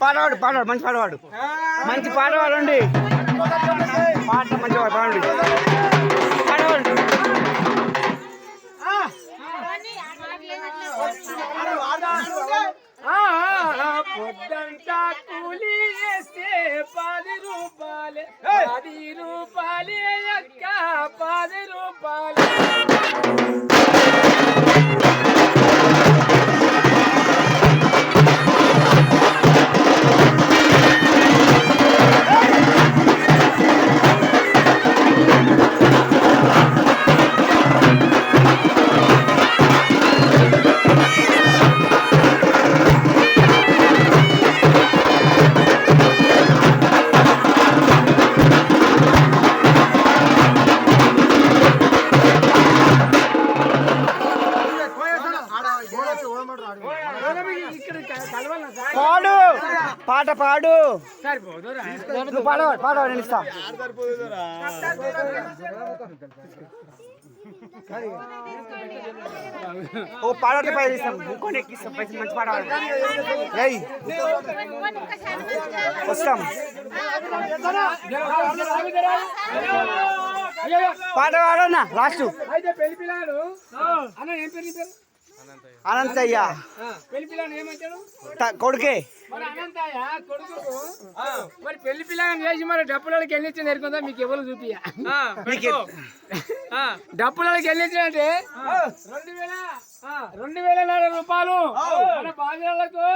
పాడవాడు పాడవాడు మంచి పాడవాడు మంచి పాడవాడు అండి పాట మంచి పాడండి పాడవాడు పొద్దంతా కూలి వేస్తే 10 రూపాయలే 10 రూపాయలే అక్క 10 రూపాయలే పాడు పాట పాడు నువ్వు పాడవాడు పాడవాడు నేను ఇస్తా ఓ పాడవాడికి పైసలు ఇస్తాం ఇంకొని ఎక్కిస్తాం పైసలు మంచి పాడవాడు వస్తాం పాట పాడన్నా లాస్ట్ అనంతయ్య కొడుకే మరి పెళ్లి పిల్లని చేసి మరి డప్పులకి వెళ్ళిచ్చి నేర్కొందా మీకు ఎవరు చూపియా డప్పులకి వెళ్ళించినంటే 2,000 రూపాయలు మన బాధ్యులకు